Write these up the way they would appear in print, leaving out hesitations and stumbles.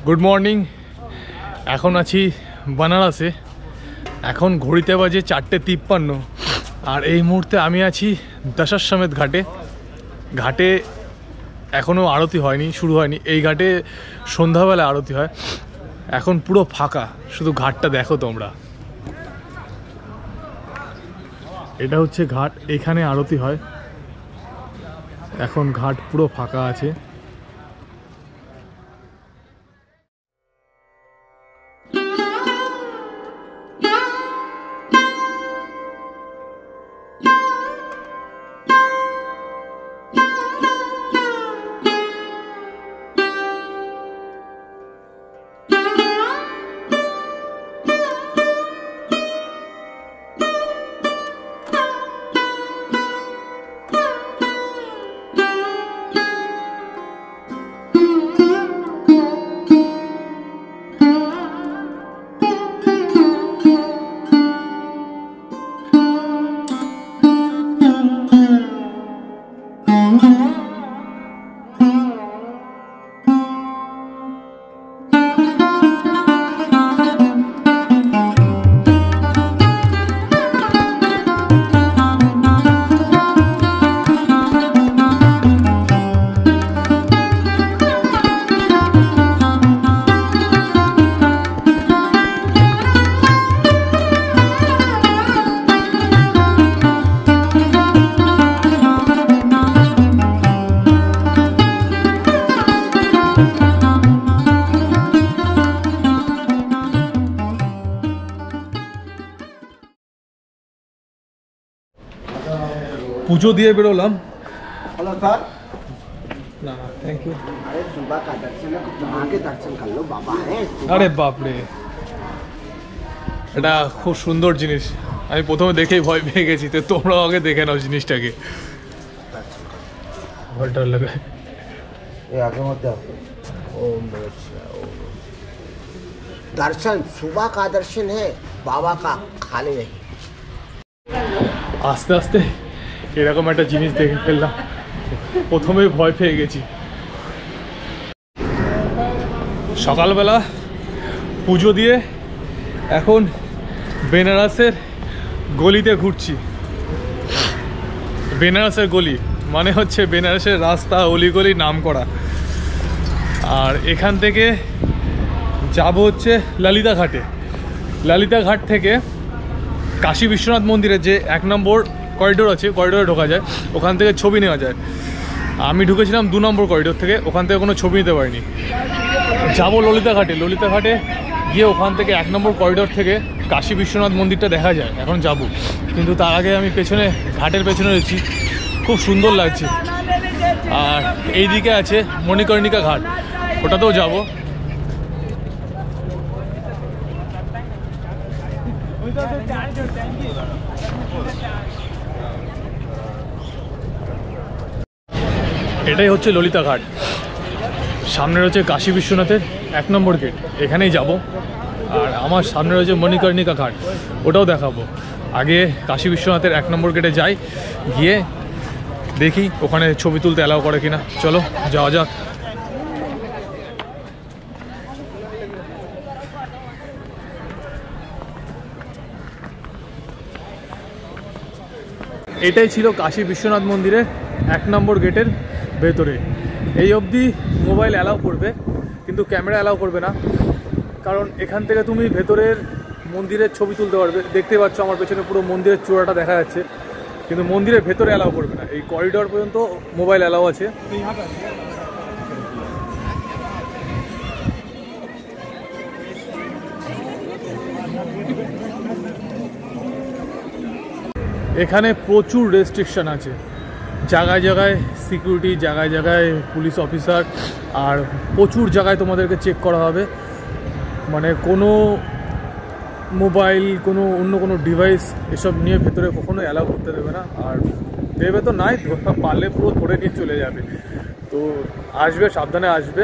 Good morning. এখন আছি বানারসে। এখন ঘড়িতে বাজে 4:53 আর এই মুহূর্তে আমি আছি দশাশ্বমেধ ঘাটে। ঘাটে এখনও আরতি হয়নি, শুরু হয়নি। এই ঘাটে সন্ধ্যাবেলা আরতি হয়। এখন পুরো ফাঁকা, শুধু ঘাটটা দেখো তোমরা। এটা হচ্ছে ঘাট, এখানে আরতি হয়। এখন ঘাট পুরো ফাঁকা আছে। পুজো দিয়ে বেরোলাম। Hello sir. না না থ্যাংক ইউ। अरे सुबह का दर्शन है, कुछ वहाँ के दर्शन कर लो, बाबा है। আরে বাপরে, এটা খুব সুন্দর জিনিস। আমি প্রথমে দেখেই ভয় পেয়ে গেছি, তো তোমরাও আগে দেখে নাও জিনিসটাকে। ভয়টা লাগে। ये आगे मत जाओ। ओम नमः शिवाय, ओम नमः शिवाय। दर्शन सुबह का दर्शन है, बाबा का खाली नहीं। আস্তে আস্তে এরকম একটা জিনিস দেখে ফেললাম, প্রথমে ভয় পেয়ে গেছি। সকালবেলা পুজো দিয়ে এখন বেনারসের গলিতে ঘুরছি। বেনারসের গলি মানে হচ্ছে বেনারসের রাস্তা, অলিগলি নাম করা। আর এখান থেকে যাব হচ্ছে ললিতা ঘাটে। ললিতা ঘাট থেকে কাশী বিশ্বনাথ মন্দিরের যে 1 নম্বর করিডোর আছে, করিডোরে ঢোকা যায়, ওখান থেকে ছবি নেওয়া যায়। আমি ঢুকেছিলাম 2 নম্বর করিডোর থেকে, ওখান থেকে কোনো ছবি নিতে পারিনি। যাবো ললিতা ঘাটে। ললিতা ঘাটে গিয়ে ওখান থেকে 1 নম্বর করিডোর থেকে কাশী বিশ্বনাথ মন্দিরটা দেখা যায়। এখন যাব, কিন্তু তার আগে আমি পেছনে ঘাটের পেছনে রয়েছি, খুব সুন্দর লাগছে। আর এই দিকে আছে মণিকর্ণিকা ঘাট, ওটাতেও যাব। এটাই হচ্ছে ললিতা ঘাট। সামনে রয়েছে কাশী বিশ্বনাথের 1 নম্বর গেট, এখানেই যাব। আর আমার সামনে রয়েছে মণিকর্ণিকা ঘাট, ওটাও দেখাবো। আগে কাশী বিশ্বনাথের 1 নম্বর গেটে যাই, গিয়ে দেখি ওখানে ছবি তুলতে অ্যালাউ করে কিনা। চলো যাওয়া যাক। এটাই ছিল কাশী বিশ্বনাথ মন্দিরের 1 নম্বর গেটের ভেতরে। এই অবধি মোবাইল অ্যালাউ করবে, কিন্তু ক্যামেরা অ্যালাউ করবে না। কারণ এখান থেকে তুমি ভেতরের মন্দিরের ছবি তুলতে পারবে। দেখতে পাচ্ছ আমার পেছনে পুরো মন্দিরের চূড়াটা দেখা যাচ্ছে, কিন্তু মন্দিরের ভেতরে অ্যালাউ করবে না। এই করিডোর পর্যন্ত মোবাইল অ্যালাউ আছে। এখানে প্রচুর রেস্ট্রিকশন আছে, জায়গায় জায়গায় সিকিউরিটি, জায়গায় জায়গায় পুলিশ অফিসার, আর প্রচুর জায়গায় তোমাদেরকে চেক করা হবে। মানে কোনো মোবাইল, অন্য কোনো ডিভাইস এসব নিয়ে ভেতরে কখনো অ্যালাউ করতে দেবে না। আর দেবে তো নাই, পারলে পুরো ধরে নিয়ে চলে যাবে। তো আসবে, সাবধানে আসবে।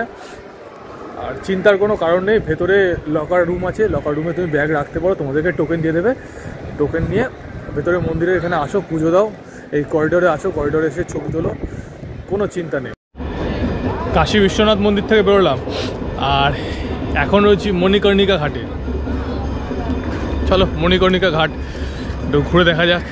আর চিন্তার কোনো কারণ নেই। ভেতরে লকার রুম আছে, লকার রুমে তুমি ব্যাগ রাখতে পারো। তোমাদেরকে টোকেন দিয়ে দেবে, টোকেন নিয়ে ভেতরে মন্দিরে এখানে আসো, পুজো দাও। এই করিডোরে আসো, করিডোরে এসে ছবি তোলো, কোনো চিন্তা নেই। কাশী বিশ্বনাথ মন্দির থেকে বেরোলাম, আর এখন রয়েছি মণিকর্ণিকা ঘাটে। চলো মণিকর্ণিকা ঘাট একটু ঘুরে দেখা যাক।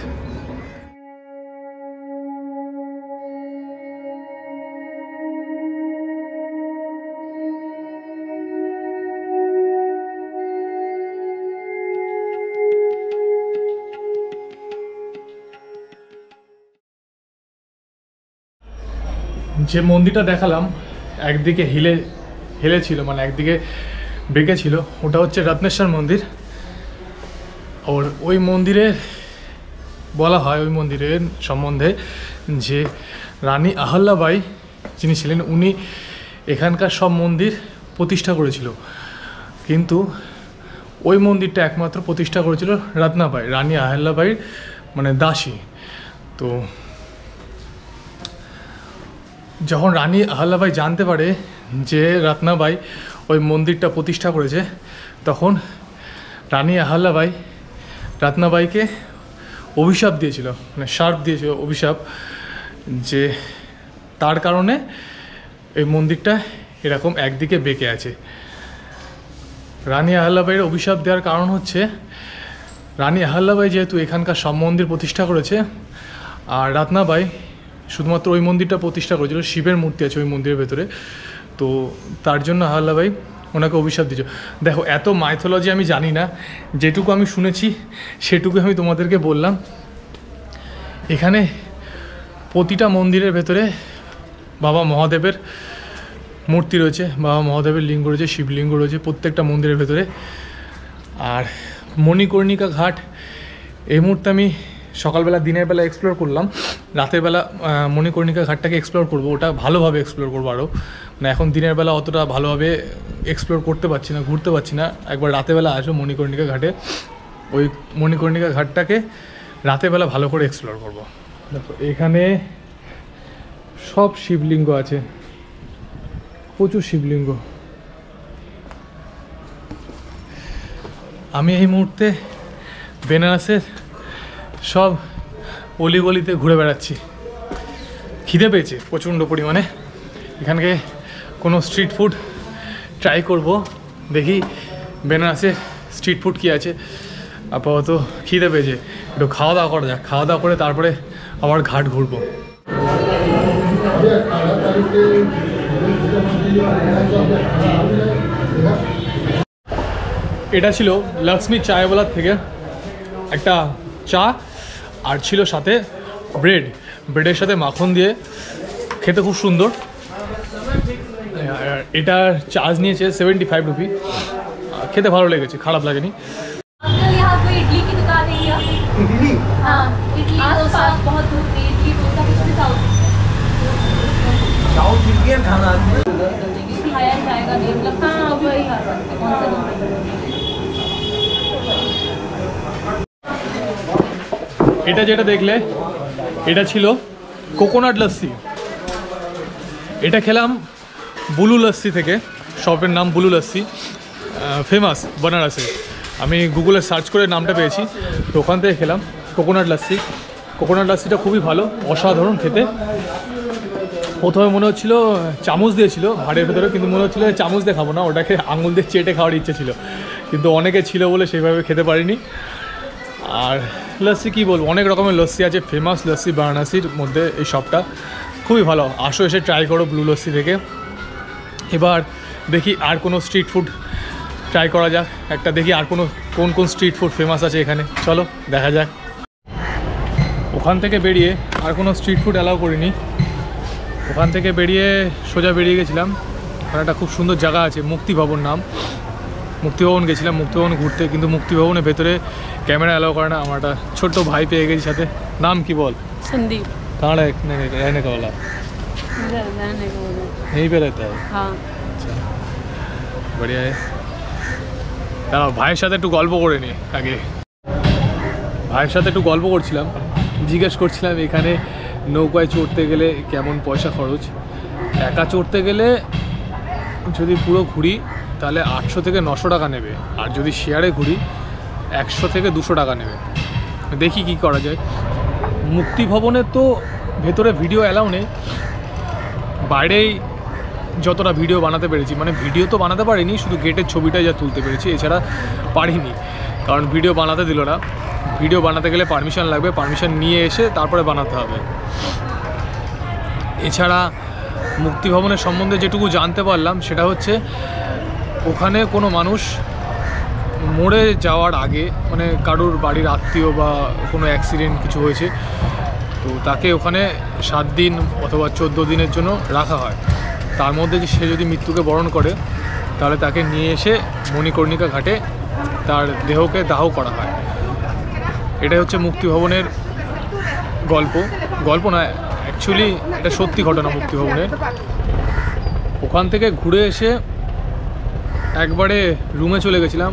যে মন্দিরটা দেখালাম একদিকে হেলে ছিল, মানে একদিকে বেঁকে ছিল, ওটা হচ্ছে রত্নেশ্বর মন্দির। আর ওই মন্দিরে বলা হয়, ওই মন্দিরের সম্বন্ধে যে রানী আহল্যাবাই যিনি ছিলেন উনি এখানকার সব মন্দির প্রতিষ্ঠা করেছিল, কিন্তু ওই মন্দিরটা একমাত্র প্রতিষ্ঠা করেছিল রত্নাবাই, রানী আহল্যাবাইয়ের মানে দাসী। তো যখন রানী আহল্যাবাই জানতে পারে যে রত্নাবাই ওই মন্দিরটা প্রতিষ্ঠা করেছে, তখন রানী আহল্যাবাই রত্নাবাইকে অভিশাপ দিয়েছিল, মানে শাপ দিয়েছিল, অভিশাপ, যে তার কারণে এই মন্দিরটা এরকম একদিকে বেঁকে আছে। রানী আহল্যাবাইয়ের অভিশাপ দেওয়ার কারণ হচ্ছে রানী আহল্যাবাই যেহেতু এখানকার সব মন্দির প্রতিষ্ঠা করেছে, আর রত্নাবাই শুধুমাত্র ওই মন্দিরটা প্রতিষ্ঠা করেছিল, শিবের মূর্তি আছে ওই মন্দিরের ভেতরে, তো তার জন্য আহল্যাবাই ওনাকে অভিশাপ দিয়েছে। দেখো এত মাইথোলজি আমি জানি না, যেটুকু আমি শুনেছি সেটুকু আমি তোমাদেরকে বললাম। এখানে প্রতিটা মন্দিরের ভেতরে বাবা মহাদেবের মূর্তি রয়েছে, বাবা মহাদেবের লিঙ্গ রয়েছে, শিবলিঙ্গ রয়েছে প্রত্যেকটা মন্দিরের ভেতরে। আর মণিকর্ণিকা ঘাট এই মুহূর্তে আমি সকালবেলা দিনের বেলা এক্সপ্লোর করলাম, রাতের বেলা মণিকর্ণিকা ঘাটটাকে এক্সপ্লোর করবো, ওটা ভালোভাবে এক্সপ্লোর করবো আরও। মানে এখন দিনের বেলা অতটা ভালোভাবে এক্সপ্লোর করতে পারছি না, ঘুরতে পারছি না। একবার রাতেরবেলা আসবো মণিকর্ণিকা ঘাটে, ওই মণিকর্ণিকা ঘাটটাকে রাতেরবেলা ভালো করে এক্সপ্লোর করবো। দেখো এখানে সব শিবলিঙ্গ আছে, প্রচুর শিবলিঙ্গ। আমি এই মুহূর্তে বেনারসের সব অলিগলিতে ঘুরে বেড়াচ্ছি, খিদে পেয়েছে প্রচণ্ড পরিমাণে। এখানকে কোনো স্ট্রিট ফুড ট্রাই করব, দেখি বেনারসে স্ট্রিট ফুড কী আছে। আপাতত খিদে পেয়েছে, একটু খাওয়া দাওয়া করা যাক, খাওয়া দাওয়া করে তারপরে আবার ঘাট ঘুরবো। এটা ছিল লক্ষ্মী চায়ওয়ালার থেকে একটা চা, আর ছিল সাথে ব্রেডের সাথে মাখন দিয়ে, খেতে খুব সুন্দর। এটার চার্জ নিয়েছে 75 রুপি, খেতে ভালো লেগেছে, খারাপ লাগেনি। इडली की दुकान है क्या? इडली? हाँ, इडली डोसा बहुत दूर पे, इडली डोसा कुछ भी साउथ इंडियन खाना खाया जाएगा नहीं, मतलब हाँ वही खा सकते, कौन सा दूर। এটা যেটা দেখলে এটা ছিল কোকোনাট লস্যি। এটা খেলাম বুলু লস্যি থেকে, শপের নাম বুলু লস্যি, ফেমাস বেনারসে। আমি গুগলে সার্চ করে নামটা পেয়েছি, তো ওখান থেকে খেলাম কোকোনাট লস্যি। কোকোনাট লস্যিটা খুবই ভালো, অসাধারণ খেতে। প্রথমে মনে হচ্ছিল চামচ দিয়েছিল ভাড়ের ভেতরে, কিন্তু মনে হচ্ছিলো চামচ দিয়ে খাবো না, ওটাকে আঙুল দিয়ে চেটে খাওয়ার ইচ্ছে ছিল, কিন্তু অনেকে ছিল বলে সেইভাবে খেতে পারিনি। আর লস্যি কী বলবো, অনেক রকমের লস্যি আছে, ফেমাস লস্যি বারাণসীর মধ্যে এই শপটা খুবই ভালো। আসো এসে ট্রাই করো ব্লু লস্যি থেকে। এবার দেখি আর কোনো স্ট্রিট ফুড ট্রাই করা যাক একটা, দেখি আর কোন স্ট্রিট ফুড ফেমাস আছে এখানে, চলো দেখা যাক। ওখান থেকে বেরিয়ে আর কোনো স্ট্রিট ফুড অ্যালাউ করিনি, ওখান থেকে বেরিয়ে সোজা বেরিয়ে গেছিলাম। ওখানে একটা খুব সুন্দর জায়গা আছে, মুক্তিভবন নাম, মুক্তিভবন গেছিলাম, মুক্তিভবন ঘুরতে, কিন্তু মুক্তিভবনের ভেতরে ক্যামেরা অ্যালাউ করে না। আমার একটা ছোট্ট ভাই পেয়ে গেছি সাথে, নাম কি বল? संदीप। कहाँ रहने का वाला? यहीं पे रहता है? हाँ। अच्छा बढ़िया है। দাঁড়াও ভাইয়ের সাথে একটু গল্প করে নি আগে। ভাইয়ের সাথে একটু গল্প করছিলাম, জিজ্ঞেস করছিলাম এখানে নৌকায় চড়তে গেলে কেমন পয়সা খরচ। একা চড়তে গেলে যদি পুরো ঘুরি তাহলে 800 থেকে 900 টাকা নেবে, আর যদি শেয়ারে ঘুরি 100 থেকে 200 টাকা নেবে। দেখি কি করা যায়। মুক্তিভবনের তো ভেতরে ভিডিও অ্যালাউ নেই, বাইরেই যতটা ভিডিও বানাতে পেরেছি, মানে ভিডিও তো বানাতে পারিনি, শুধু গেটের ছবিটাই যা তুলতে পেরেছি, এছাড়া পারিনি, কারণ ভিডিও বানাতে দিল না। ভিডিও বানাতে গেলে পারমিশন লাগবে, পারমিশন নিয়ে এসে তারপরে বানাতে হবে। এছাড়া মুক্তি ভবনের সম্বন্ধে যেটুকু জানতে পারলাম সেটা হচ্ছে ওখানে কোনো মানুষ মরে যাওয়ার আগে, মানে কারুর বাড়ির আত্মীয় বা কোনো অ্যাক্সিডেন্ট কিছু হয়েছে, তো তাকে ওখানে 7 দিন অথবা 14 দিনের জন্য রাখা হয়। তার মধ্যে যে সে যদি মৃত্যুকে বরণ করে তাহলে তাকে নিয়ে এসে মণিকর্ণিকা ঘাটে তার দেহকে দাহ করা হয়। এটাই হচ্ছে মুক্তি ভবনের গল্প না, অ্যাকচুয়ালি এটা সত্যি ঘটনা মুক্তি ভবনের। ওখান থেকে ঘুরে এসে একবারে রুমে চলে গেছিলাম,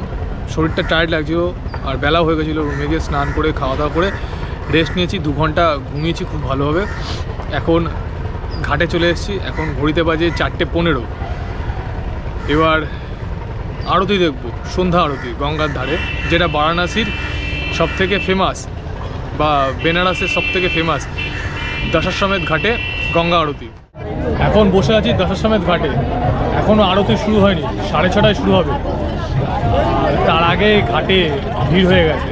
শরীরটা টায়ার্ড লাগছিল আর বেলাও হয়ে গেছিলো। রুমে গিয়ে স্নান করে খাওয়া দাওয়া করে রেস্ট নিয়েছি, 2 ঘন্টা ঘুমিয়েছি খুব ভালোভাবে। এখন ঘাটে চলে এসেছি, এখন ঘড়িতে বাজে 4:15। এবার আরতি দেখব, সন্ধ্যা আরতি গঙ্গার ধারে, যেটা বারাণসীর সবথেকে ফেমাস বা বেনারসের সবথেকে ফেমাস দশাশ্বমেধ ঘাটে গঙ্গা আরতি। এখন বসে আছি দশাশ্বমেধ ঘাটে, এখনও আরতি শুরু হয়নি, 6:30টায় শুরু হবে। তার আগে ঘাটে ভিড় হয়ে গেছে।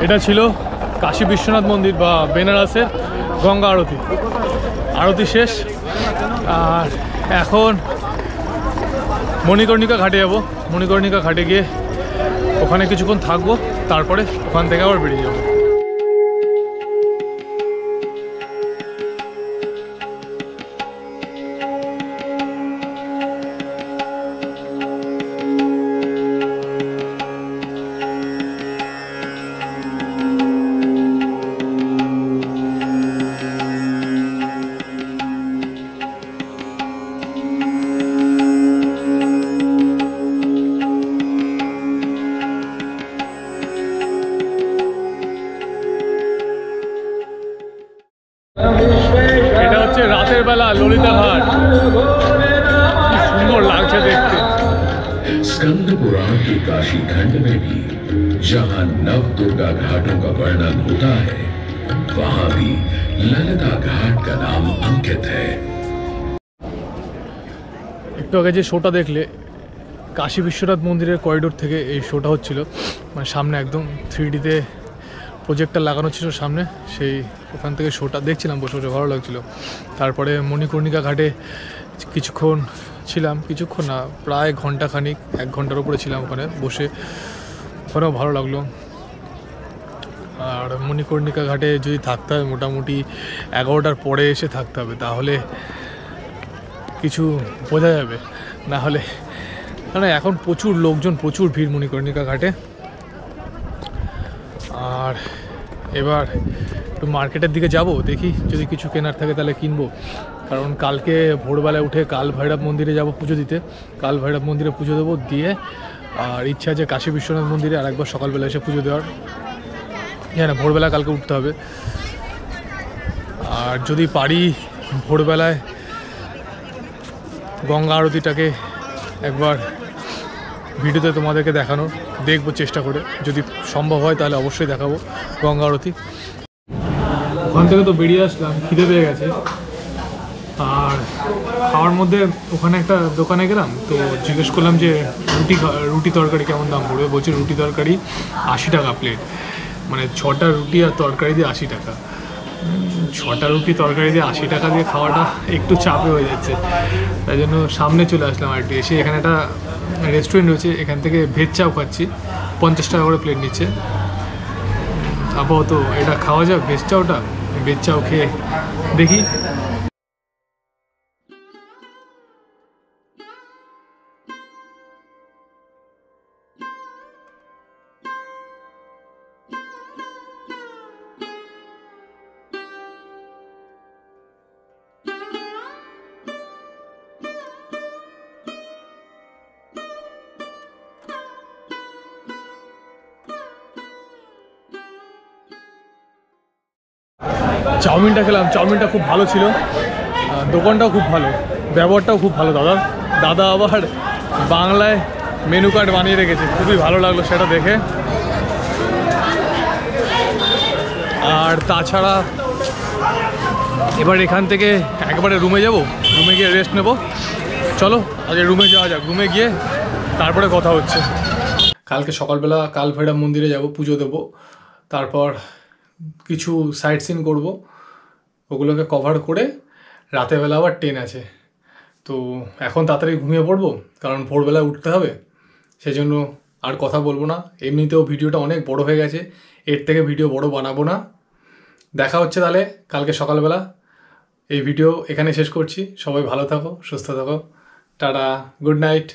এটা ছিল কাশী বিশ্বনাথ মন্দির বা বেনারসের গঙ্গা আরতি। আরতি শেষ, আর এখন মণিকর্ণিকা ঘাটে যাব। মণিকর্ণিকা ঘাটে গিয়ে ওখানে কিছুক্ষণ থাকবো, তারপরে ওখান থেকে আবার বেরিয়ে যাবো। এটা হচ্ছে রাতের বেলা ললিতা ঘাট, কি সুন্দর লাগছে দেখতে। स्कंद पुराण के काशी खंड में भी जहां नव दुर्गा घाटों का वर्णन होता है, वहां भी ललिता घाट का नाम अंकित है। একটু আগে যে শোটা দেখলে, কাশী বিশ্বনাথ মন্দিরের করিডোর থেকে এই শোটা হচ্ছিল, মানে সামনে একদম 3Dতে প্রজেক্টর লাগানো ছিল সামনে, সেই ওখান থেকে শোটা দেখছিলাম বসে বসে, ভালো লাগছিলো। তারপরে মণিকর্ণিকা ঘাটে কিছুক্ষণ ছিলাম, কিছুক্ষণ না প্রায় ঘন্টাখানিক, 1 ঘন্টার উপরে ছিলাম ওখানে বসে, ওখানেও ভালো লাগলো। আর মণিকর্ণিকা ঘাটে যদি থাকতে হয় মোটামুটি 11টার পরে এসে থাকতে হবে, তাহলে কিছু বোঝা যাবে, না হলে মানে এখন প্রচুর লোকজন, প্রচুর ভিড় মণিকর্ণিকা ঘাটে। আর এবার একটু মার্কেটের দিকে যাব, দেখি যদি কিছু কেনার থাকে তাহলে কিনবো, কারণ কালকে ভোরবেলায় উঠে কাল ভৈরব মন্দিরে যাব পুজো দিতে। কাল ভৈরব মন্দিরে পুজো দেবো, দিয়ে আর ইচ্ছা আছে কাশী বিশ্বনাথ মন্দিরে আরেকবার সকালবেলা এসে পুজো দেওয়ার। হ্যাঁ, ভোরবেলা কালকে উঠতে হবে। আর যদি পারি ভোরবেলায় গঙ্গা আরতিটাকে একবার ভিডিওতে তোমাদেরকে দেখানোর দেখবো, চেষ্টা করে, যদি সম্ভব হয় তাহলে অবশ্যই দেখাবো গঙ্গা আরতি। ওখান থেকে তো বেরিয়ে আসলাম, খিদে পেয়ে গেছে। আর খাওয়ার মধ্যে ওখানে একটা দোকানে গেলাম, তো জিজ্ঞেস করলাম যে রুটি তরকারি কেমন দাম পড়বে। বলছে রুটি তরকারি 80 টাকা প্লেট, মানে 6টা রুটি আর তরকারি দিয়ে 80 টাকা। 6টা রুটি তরকারি দিয়ে 80 টাকা দিয়ে খাওয়াটা একটু চাপে হয়ে যাচ্ছে, তাই জন্য সামনে চলে আসলাম। আর একটু এসে এখানে একটা রেস্টুরেন্ট রয়েছে, এখান থেকে ভেজ চাও খাচ্ছি, 50 টাকা করে প্লেট নিচ্ছে। আপাতত এটা খাওয়া যাক ভেজ চাওটা, ভেজ চাও খেয়ে দেখি। চাউমিনটা খেলাম, চাউমিনটা খুব ভালো ছিল, দোকানটাও খুব ভালো, ব্যবহারটাও খুব ভালো দাদার। দাদা আবার বাংলায় মেনু কার্ড বানিয়ে রেখেছে, খুবই ভালো লাগলো সেটা দেখে। আর তাছাড়া এবার এখান থেকে একবারে রুমে যাব, রুমে গিয়ে রেস্ট নেব। চলো আগে রুমে যাওয়া যাক, রুমে গিয়ে তারপরে কথা হচ্ছে। কালকে সকালবেলা কালভৈরব মন্দিরে যাব, পুজো দেবো, তারপর কিছু সাইট সিন করবো, ওগুলোকে কভার করে রাতেরবেলা আবার ট্রেন আছে। তো এখন তাড়াতাড়ি ঘুমিয়ে পড়বো, কারণ ভোরবেলায় উঠতে হবে, সেই জন্য আর কথা বলবো না। এমনিতেও ভিডিওটা অনেক বড় হয়ে গেছে, এর থেকে ভিডিও বড় বানাবো না। দেখা হচ্ছে তাহলে কালকে সকালবেলা। এই ভিডিও এখানে শেষ করছি। সবাই ভালো থাকো, সুস্থ থাকো, টাটা, গুড নাইট।